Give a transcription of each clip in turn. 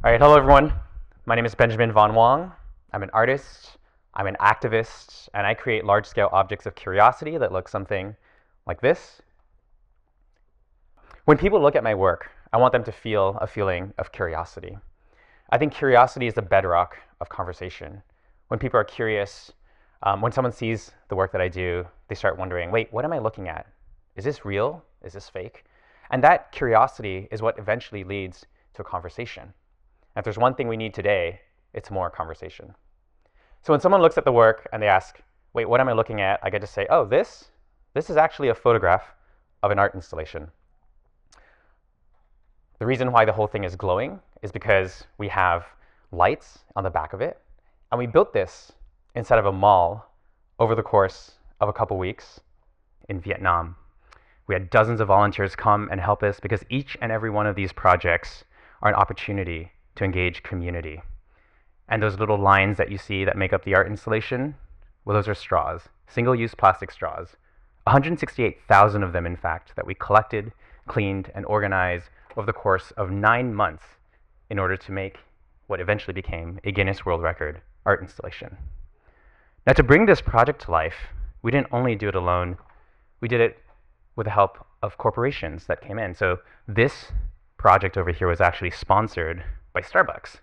All right, hello everyone. My name is Benjamin Von Wong. I'm an artist, I'm an activist, and I create large-scale objects of curiosity that look something like this. When people look at my work, I want them to feel a feeling of curiosity. I think curiosity is the bedrock of conversation. When people are curious, when someone sees the work that I do, they start wondering, wait, what am I looking at? Is this real? Is this fake? And that curiosity is what eventually leads to a conversation. And if there's one thing we need today, it's more conversation. So when someone looks at the work and they ask, wait, what am I looking at? I get to say, oh, this is actually a photograph of an art installation. The reason why the whole thing is glowing is because we have lights on the back of it. And we built this inside of a mall over the course of a couple weeks in Vietnam. We had dozens of volunteers come and help us because each and every one of these projects are an opportunity to engage community. And those little lines that you see that make up the art installation, well, those are straws, single-use plastic straws. 168,000 of them, in fact, that we collected, cleaned, and organized over the course of 9 months in order to make what eventually became a Guinness World Record art installation. Now, to bring this project to life, we didn't only do it alone, we did it with the help of corporations that came in. So this project over here was actually sponsored by Starbucks.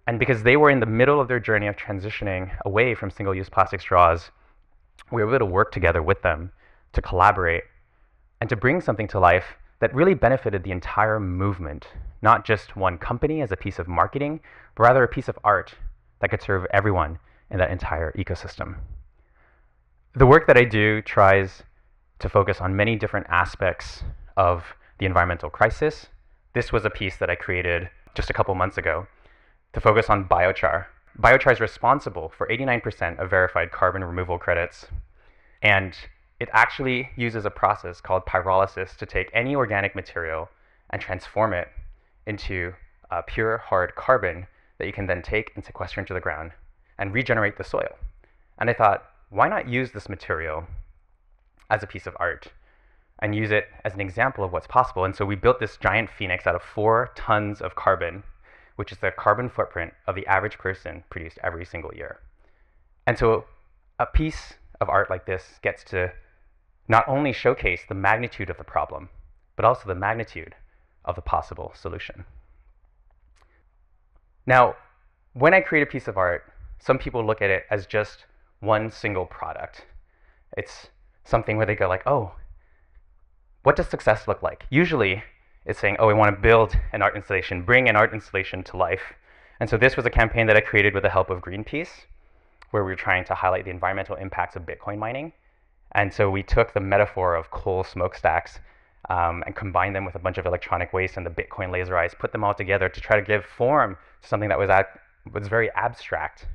And because they were in the middle of their journey of transitioning away from single-use plastic straws, we were able to work together with them to collaborate and to bring something to life that really benefited the entire movement, not just one company as a piece of marketing, but rather a piece of art that could serve everyone in that entire ecosystem. The work that I do tries to focus on many different aspects of the environmental crisis. This was a piece that I created just a couple months ago to focus on biochar. Biochar is responsible for 89% of verified carbon removal credits, and it actually uses a process called pyrolysis to take any organic material and transform it into pure hard carbon that you can then take and sequester into the ground and regenerate the soil. And I thought, why not use this material as a piece of art and use it as an example of what's possible? And so we built this giant phoenix out of 4 tons of carbon, which is the carbon footprint of the average person produced every single year. And so a piece of art like this gets to not only showcase the magnitude of the problem, but also the magnitude of the possible solution. Now, when I create a piece of art, some people look at it as just one single product. It's something where they go like, oh, what does success look like? Usually it's saying, oh, we want to build an art installation, bring an art installation to life. And so this was a campaign that I created with the help of Greenpeace, where we were trying to highlight the environmental impacts of Bitcoin mining. And so we took the metaphor of coal smokestacks and combined them with a bunch of electronic waste and the Bitcoin laser eyes, put them all together to try to give form to something that was very abstract.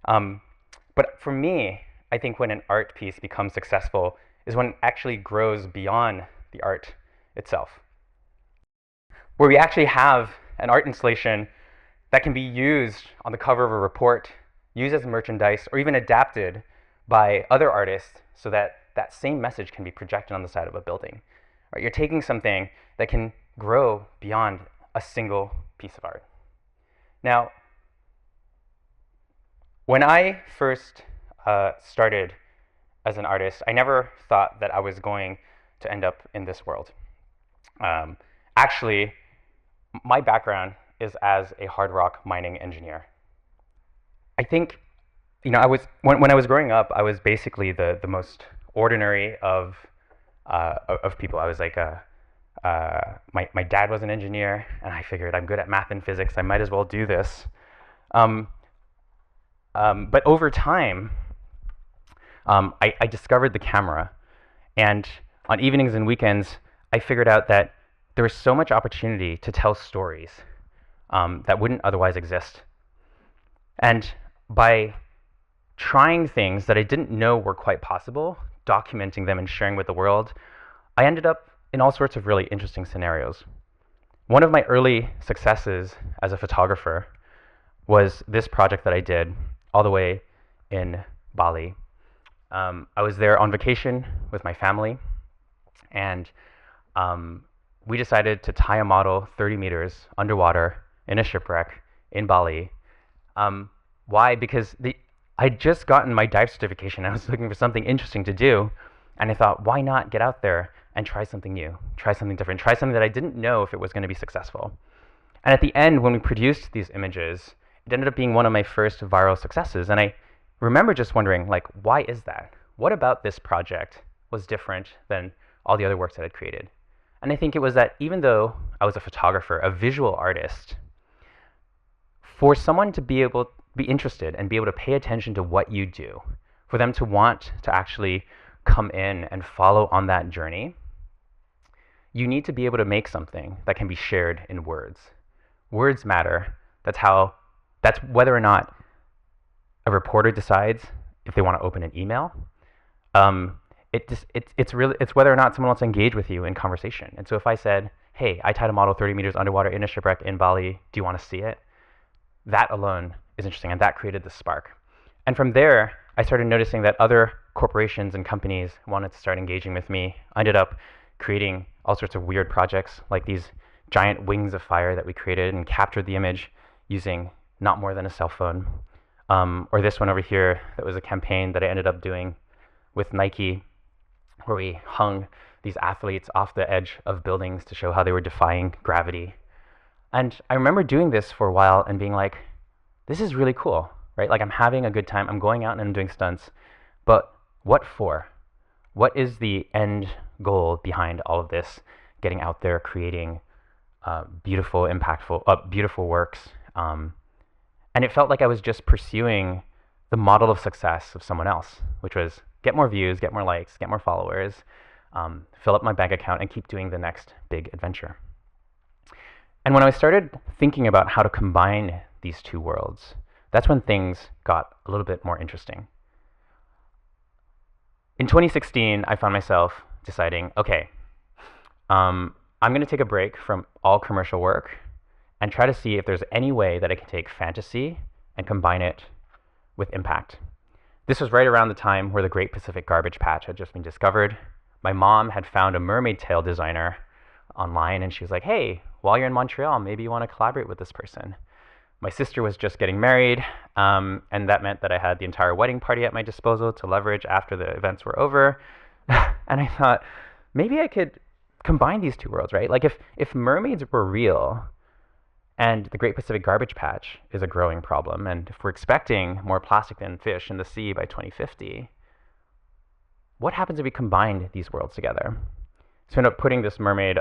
But for me, I think when an art piece becomes successful is when it actually grows beyond the art itself, where we actually have an art installation that can be used on the cover of a report, used as merchandise, or even adapted by other artists so that that same message can be projected on the side of a building. Right? You're taking something that can grow beyond a single piece of art. Now, when I first started as an artist, I never thought that I was going to end up in this world. Actually, my background is as a hard rock mining engineer. I think, when I was growing up, I was basically the most ordinary of people. I was like, my dad was an engineer, and I figured I'm good at math and physics. I might as well do this. But over time, I discovered the camera, and on evenings and weekends, I figured out that there was so much opportunity to tell stories that wouldn't otherwise exist. And by trying things that I didn't know were quite possible, documenting them and sharing with the world, I ended up in all sorts of really interesting scenarios. One of my early successes as a photographer was this project that I did all the way in Bali. I was there on vacation with my family, and we decided to tie a model 30 meters underwater in a shipwreck in Bali. Why? Because I'd just gotten my dive certification. I was looking for something interesting to do. And I thought, why not get out there and try something new, try something different, try something that I didn't know if it was going to be successful. And at the end, when we produced these images, it ended up being one of my first viral successes. And I remember just wondering, like, why is that? What about this project was different than all the other works that I'd created? And I think it was that even though I was a photographer, a visual artist, for someone to be able to be interested and be able to pay attention to what you do, for them to want to actually come in and follow on that journey, you need to be able to make something that can be shared in words. Words matter. That's whether or not a reporter decides if they want to open an email. It's whether or not someone wants to engage with you in conversation. And so if I said, hey, I tied a model 30 meters underwater in a shipwreck in Bali, do you want to see it? That alone is interesting, and that created the spark. And from there, I started noticing that other corporations and companies wanted to start engaging with me. I ended up creating all sorts of weird projects, like these giant wings of fire that we created and captured the image using not more than a cell phone. Or this one over here that was a campaign that I ended up doing with Nike, where we hung these athletes off the edge of buildings to show how they were defying gravity. And I remember doing this for a while and being like, this is really cool, right? Like, I'm having a good time. I'm going out and I'm doing stunts. But what for? What is the end goal behind all of this? Getting out there, creating beautiful, impactful, beautiful works. And it felt like I was just pursuing the model of success of someone else, which was get more views, get more likes, get more followers, fill up my bank account, and keep doing the next big adventure. And when I started thinking about how to combine these two worlds, that's when things got a little bit more interesting. In 2016, I found myself deciding, okay, I'm going to take a break from all commercial work and try to see if there's any way that I can take fantasy and combine it with impact. This was right around the time where the Great Pacific Garbage Patch had just been discovered. My mom had found a mermaid tail designer online, and she was like, hey, while you're in Montreal, maybe you want to collaborate with this person. My sister was just getting married, and that meant that I had the entire wedding party at my disposal to leverage after the events were over. And I thought, maybe I could combine these two worlds, right? Like, if mermaids were real and the Great Pacific Garbage Patch is a growing problem, and if we're expecting more plastic than fish in the sea by 2050, what happens if we combine these worlds together? So I ended up putting this mermaid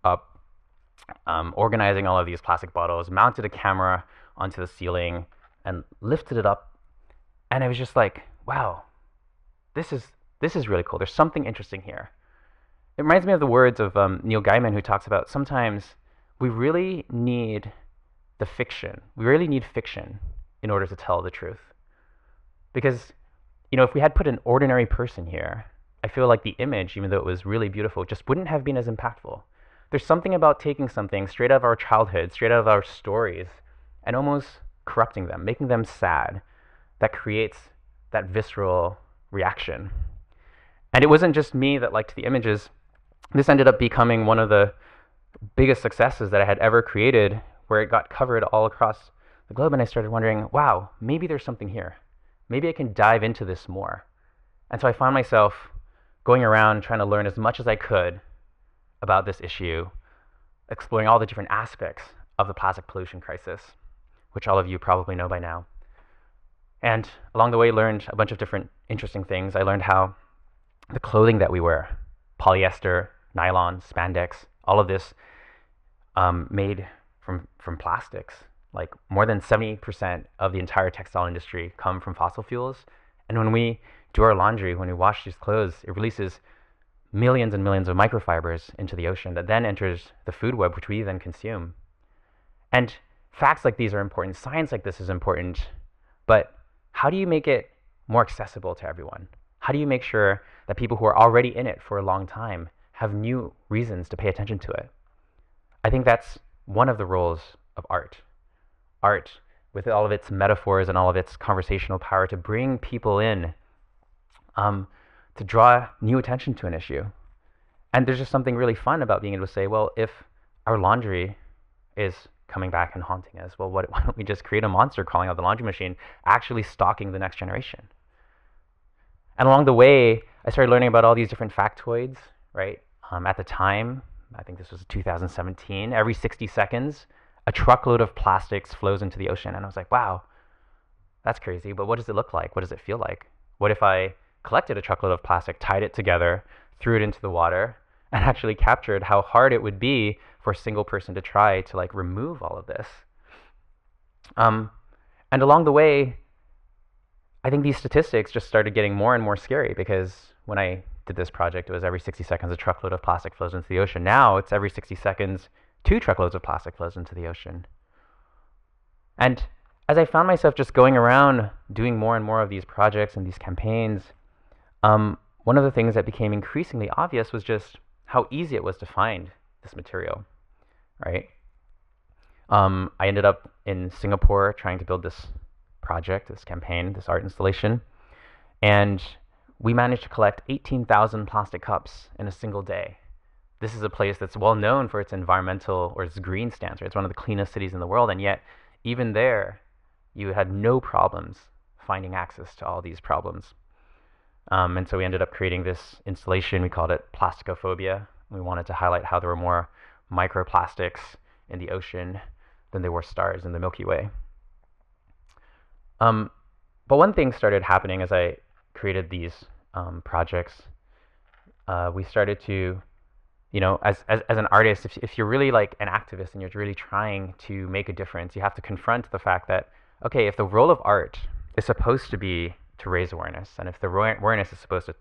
up, organizing all of these plastic bottles, mounted a camera onto the ceiling, and lifted it up. And I was just like, wow, this is really cool. There's something interesting here. It reminds me of the words of Neil Gaiman, who talks about sometimes we really need the fiction. We really need fiction in order to tell the truth. Because, if we had put an ordinary person here, I feel like the image, even though it was really beautiful, just wouldn't have been as impactful. There's something about taking something straight out of our childhood, straight out of our stories, and almost corrupting them, making them sad, that creates that visceral reaction. And it wasn't just me that liked the images. This ended up becoming one of the biggest successes that I had ever created, where it got covered all across the globe, and I started wondering, wow, maybe there's something here. Maybe I can dive into this more. And so I found myself going around trying to learn as much as I could about this issue, exploring all the different aspects of the plastic pollution crisis, which all of you probably know by now. And along the way, learned a bunch of different interesting things. I learned how the clothing that we wear, polyester, nylon, spandex, all of this made from plastics. Like, more than 70% of the entire textile industry come from fossil fuels. And when we do our laundry, when we wash these clothes, it releases millions and millions of microfibers into the ocean that then enters the food web, which we then consume. And facts like these are important. Science like this is important. But how do you make it more accessible to everyone? How do you make sure that people who are already in it for a long time have new reasons to pay attention to it? I think that's one of the roles of art. Art, with all of its metaphors and all of its conversational power, to bring people in, to draw new attention to an issue. And there's just something really fun about being able to say, well, if our laundry is coming back and haunting us. Well, why don't we just create a monster crawling out the laundry machine, actually stalking the next generation? And along the way, I started learning about all these different factoids, right? At the time, I think this was 2017, every 60 seconds, a truckload of plastics flows into the ocean. And I was like, wow, that's crazy. But what does it look like? What does it feel like? What if I collected a truckload of plastic, tied it together, threw it into the water, and actually captured how hard it would be for a single person to try to like remove all of this? And along the way, I think these statistics just started getting more and more scary, because when I did this project, it was every 60 seconds a truckload of plastic flows into the ocean. Now it's every 60 seconds 2 truckloads of plastic flows into the ocean. And as I found myself just going around doing more and more of these projects and these campaigns, one of the things that became increasingly obvious was just how easy it was to find this material, right? I ended up in Singapore trying to build this project, this campaign, this art installation, and we managed to collect 18,000 plastic cups in a single day. This is a place that's well known for its environmental or its green stance, right? It's one of the cleanest cities in the world, and yet even there, you had no problems finding access to all these problems. And so we ended up creating this installation. We called it Plasticophobia. We wanted to highlight how there were more microplastics in the ocean than there were stars in the Milky Way. But one thing started happening as I created these projects. We started to, as an artist, if you're really like an activist and you're really trying to make a difference, you have to confront the fact that, okay, if the role of art is supposed to be to raise awareness, and if the awareness is supposed to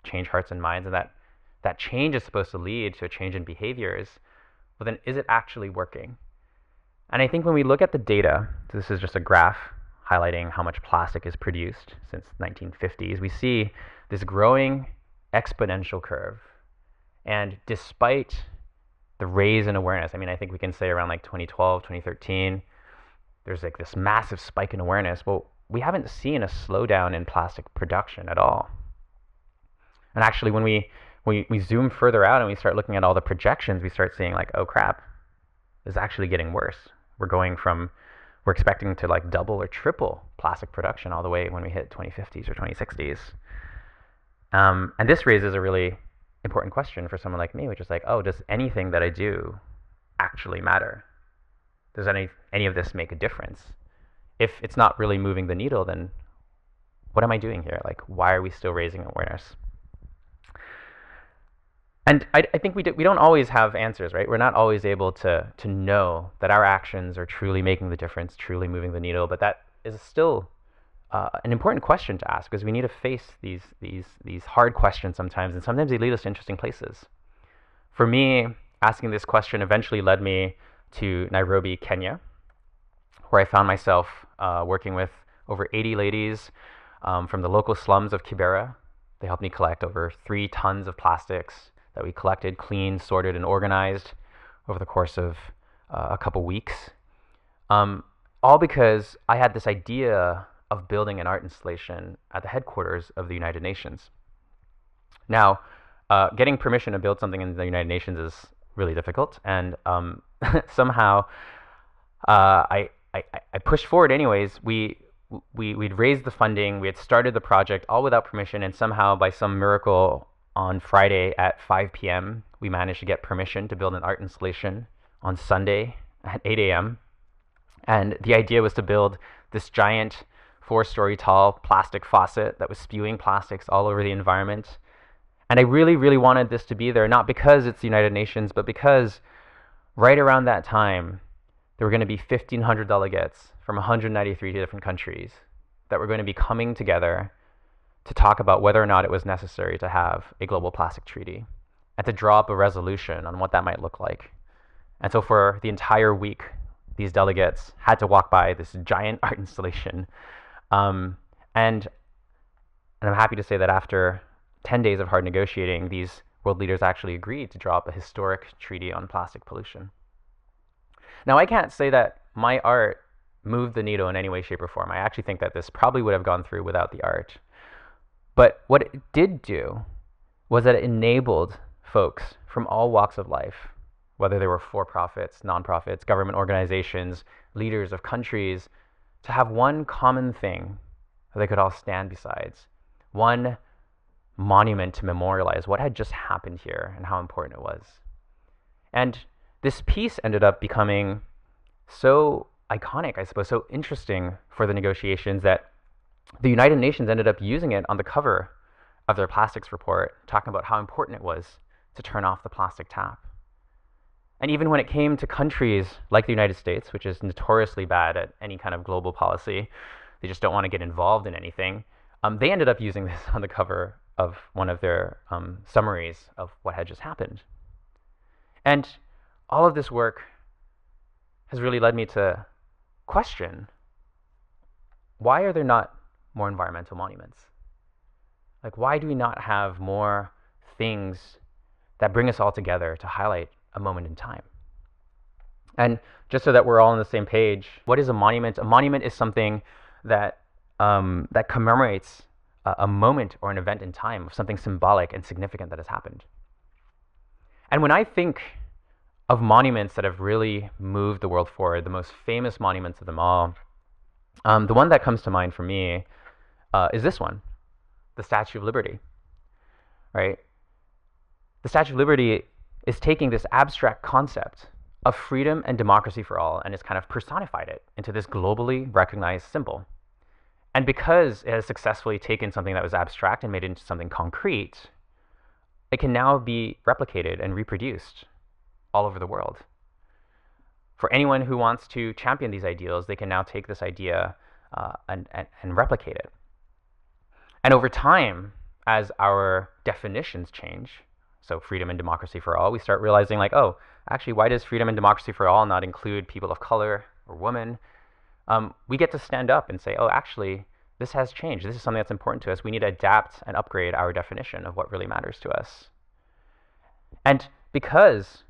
change hearts and minds, and that change is supposed to lead to a change in behaviors, well then is it actually working? And I think when we look at the data, this is just a graph highlighting how much plastic is produced since the 1950s, we see this growing exponential curve. And despite the raise in awareness, I think we can say around like 2012, 2013, there's like this massive spike in awareness. Well, we haven't seen a slowdown in plastic production at all. And actually, when we zoom further out and we start looking at all the projections, we start seeing like, oh crap, it's actually getting worse. We're expecting to like double or triple plastic production all the way when we hit 2050s or 2060s. And this raises a really important question for someone like me, which is like, oh, does anything that I do actually matter? Does any of this make a difference? If it's not really moving the needle, then what am I doing here? Like, why are we still raising awareness? And I think we don't always have answers, right? We're not always able to know that our actions are truly making the difference, truly moving the needle. But that is still an important question to ask, because we need to face these hard questions sometimes, and sometimes they lead us to interesting places. For me, asking this question eventually led me to Nairobi, Kenya, where I found myself working with over 80 ladies from the local slums of Kibera. They helped me collect over 3 tons of plastics that we collected, cleaned, sorted, and organized over the course of a couple weeks. All because I had this idea of building an art installation at the headquarters of the United Nations. Now, getting permission to build something in the United Nations is really difficult, and somehow I pushed forward anyways. We'd raised the funding, we had started the project all without permission, and somehow by some miracle on Friday at 5 p.m. we managed to get permission to build an art installation on Sunday at 8 a.m. And the idea was to build this giant 4-story tall plastic faucet that was spewing plastics all over the environment. And I really, really wanted this to be there, not because it's the United Nations, but because right around that time, there were going to be 1,500 delegates from 193 different countries that were going to be coming together to talk about whether or not it was necessary to have a global plastic treaty and to draw up a resolution on what that might look like. And so for the entire week, these delegates had to walk by this giant art installation. And I'm happy to say that after 10 days of hard negotiating, these world leaders actually agreed to draw up a historic treaty on plastic pollution. Now, I can't say that my art moved the needle in any way, shape, or form. I actually think that this probably would have gone through without the art. But what it did do was that it enabled folks from all walks of life, whether they were for-profits, nonprofits, government organizations, leaders of countries, to have one common thing that they could all stand besides, one monument to memorialize what had just happened here and how important it was. And this piece ended up becoming so iconic, I suppose, so interesting for the negotiations that the United Nations ended up using it on the cover of their plastics report, talking about how important it was to turn off the plastic tap. And even when it came to countries like the United States, which is notoriously bad at any kind of global policy, they just don't want to get involved in anything, they ended up using this on the cover of one of their summaries of what had just happened. And all of this work has really led me to question, why are there not more environmental monuments? Like, why do we not have more things that bring us all together to highlight a moment in time? And just so that we're all on the same page, what is a monument? A monument is something that that commemorates a moment or an event in time of something symbolic and significant that has happened. And when I think of monuments that have really moved the world forward, the most famous monuments of them all, the one that comes to mind for me is this one, the Statue of Liberty, right? The Statue of Liberty is taking this abstract concept of freedom and democracy for all and has kind of personified it into this globally recognized symbol. And because it has successfully taken something that was abstract and made it into something concrete, it can now be replicated and reproduced all over the world. For anyone who wants to champion these ideals, they can now take this idea and replicate it. And over time, as our definitions change, so freedom and democracy for all, we start realizing like, oh, actually, why does freedom and democracy for all not include people of color or women? We get to stand up and say, oh, actually, this has changed. This is something that's important to us. We need to adapt and upgrade our definition of what really matters to us. And because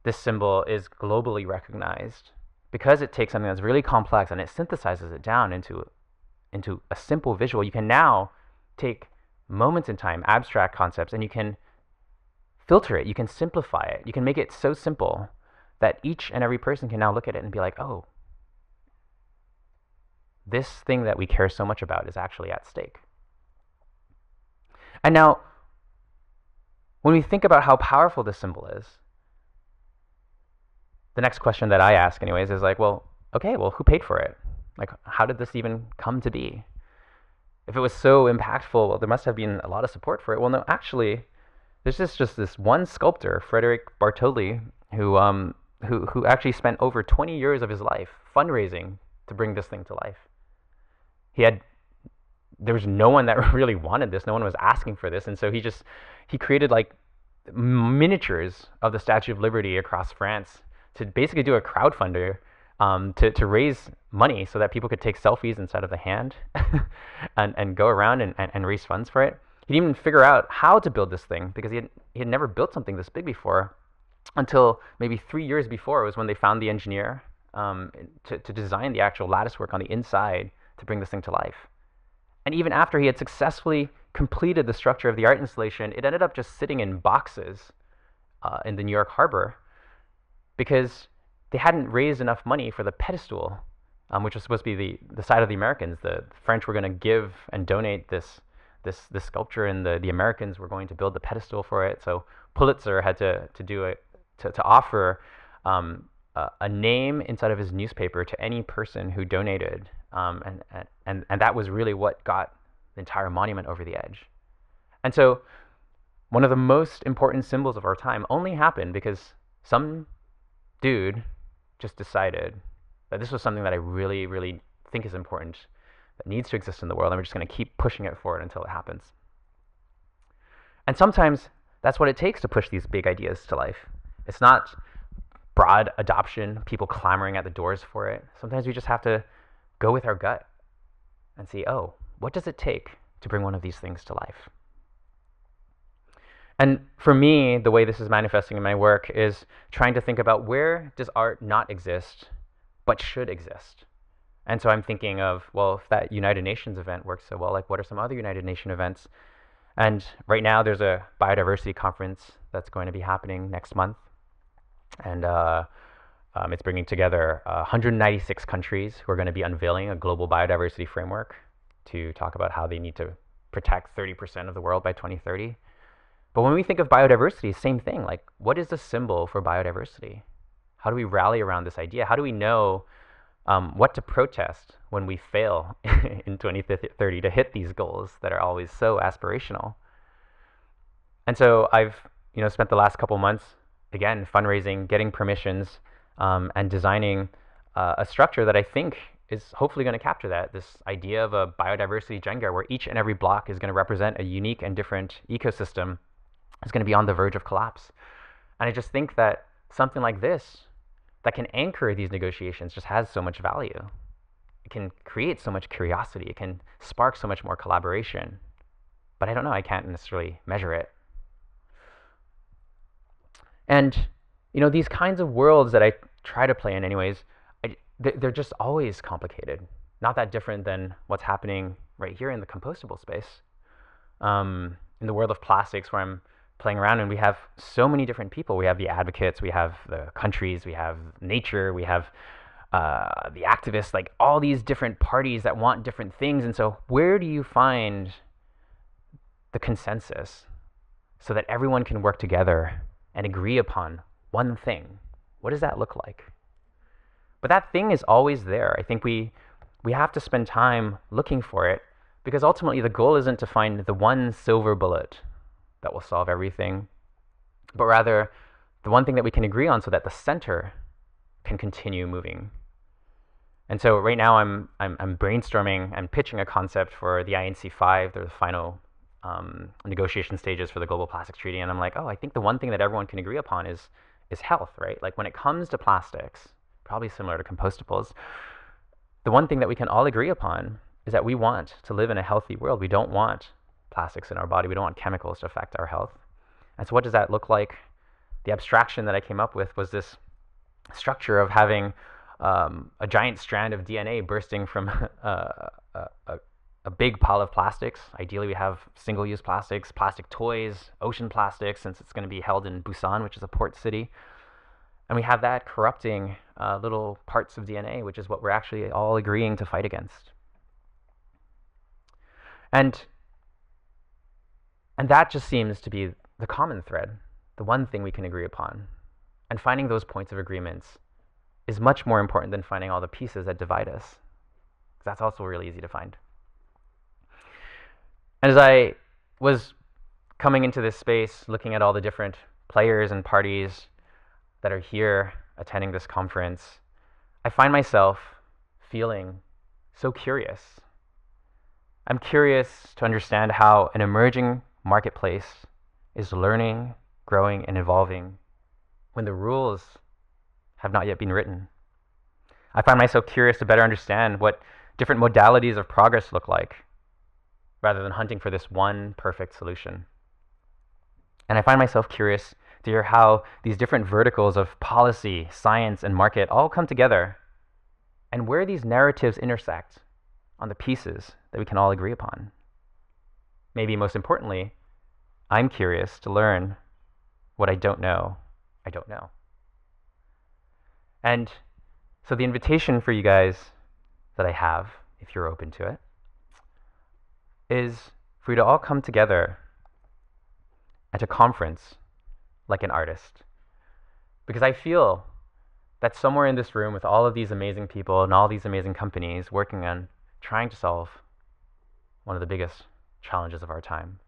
this symbol is globally recognized, because it takes something that's really complex and it synthesizes it down into a simple visual, you can now take moments in time, abstract concepts, and you can filter it, you can simplify it, you can make it so simple that each and every person can now look at it and be like, oh, this thing that we care so much about is actually at stake. And now, when we think about how powerful this symbol is, the next question that I ask anyways is like, well, okay, well, who paid for it? Like, how did this even come to be? If it was so impactful, well, there must have been a lot of support for it. Well, no, actually, there's just this one sculptor, Frederick Bartholdi, who actually spent over 20 years of his life fundraising to bring this thing to life. There was no one that really wanted this. No one was asking for this. And so he created like miniatures of the Statue of Liberty across France to basically do a crowdfunder to raise money so that people could take selfies inside of the hand and go around and raise funds for it. He didn't even figure out how to build this thing because he had never built something this big before until maybe 3 years before was when they found the engineer to design the actual lattice work on the inside to bring this thing to life. And even after he had successfully completed the structure of the art installation, it ended up just sitting in boxes in the New York harbor because they hadn't raised enough money for the pedestal, which was supposed to be the side of the Americans. The French were going to give and donate this sculpture, and the Americans were going to build the pedestal for it. So Pulitzer had to do it to offer a name inside of his newspaper to any person who donated, and that was really what got the entire monument over the edge. And so one of the most important symbols of our time only happened because some dude just decided that this was something that I really, really think is important, that needs to exist in the world, and we're just going to keep pushing it forward until it happens. And sometimes that's what it takes to push these big ideas to life. It's not broad adoption, people clamoring at the doors for it. Sometimes we just have to go with our gut and see, oh, what does it take to bring one of these things to life? And for me, the way this is manifesting in my work is trying to think about, where does art not exist but should exist? And so I'm thinking of, well, if that United Nations event works so well, like what are some other United Nations events? And right now there's a biodiversity conference that's going to be happening next month. And it's bringing together 196 countries who are going to be unveiling a global biodiversity framework to talk about how they need to protect 30% of the world by 2030. But when we think of biodiversity, same thing. Like, what is the symbol for biodiversity? How do we rally around this idea? How do we know what to protest when we fail in 2030 to hit these goals that are always so aspirational? And so I've spent the last couple months, again, fundraising, getting permissions, and designing a structure that I think is hopefully going to capture that, this idea of a biodiversity Jenga where each and every block is going to represent a unique and different ecosystem. Is going to be on the verge of collapse. And I just think that something like this that can anchor these negotiations just has so much value. It can create so much curiosity. It can spark so much more collaboration. But I don't know, I can't necessarily measure it. And these kinds of worlds that I try to play in anyways, they're just always complicated. Not that different than what's happening right here in the compostable space. In the world of plastics where I'm playing around, and we have so many different people. We have the advocates, we have the countries, we have nature, we have the activists, like all these different parties that want different things. And so where do you find the consensus so that everyone can work together and agree upon one thing? What does that look like? But that thing is always there. I think we have to spend time looking for it, because ultimately the goal isn't to find the one silver bullet that will solve everything, but rather the one thing that we can agree on so that the center can continue moving. And so right now I'm brainstorming and pitching a concept for the INC5. They're the final negotiation stages for the Global Plastics Treaty. And I'm like, I think the one thing that everyone can agree upon is health, right? Like when it comes to plastics, probably similar to compostables, the one thing that we can all agree upon is that we want to live in a healthy world. We don't want plastics in our body. We don't want chemicals to affect our health. And so what does that look like? The abstraction that I came up with was this structure of having a giant strand of DNA bursting from a big pile of plastics. Ideally, we have single-use plastics, plastic toys, ocean plastics, since it's going to be held in Busan, which is a port city. And we have that corrupting little parts of DNA, which is what we're actually all agreeing to fight against. And that just seems to be the common thread, the one thing we can agree upon. And finding those points of agreements is much more important than finding all the pieces that divide us. That's also really easy to find. And as I was coming into this space, looking at all the different players and parties that are here attending this conference, I find myself feeling so curious. I'm curious to understand how an emerging marketplace is learning, growing, and evolving when the rules have not yet been written. I find myself curious to better understand what different modalities of progress look like, rather than hunting for this one perfect solution. And I find myself curious to hear how these different verticals of policy, science, and market all come together, and where these narratives intersect on the pieces that we can all agree upon. Maybe most importantly, I'm curious to learn what I don't know. And so the invitation for you guys that I have, if you're open to it, is for you to all come together at a conference like an artist. Because I feel that somewhere in this room with all of these amazing people and all these amazing companies working on trying to solve one of the biggest challenges of our time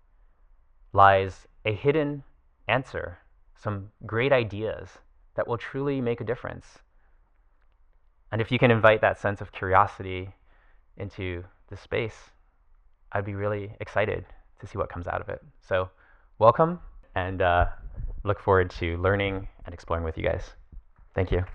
lies a hidden answer, some great ideas that will truly make a difference. And if you can invite that sense of curiosity into the space, I'd be really excited to see what comes out of it. So welcome, and look forward to learning and exploring with you guys. Thank you.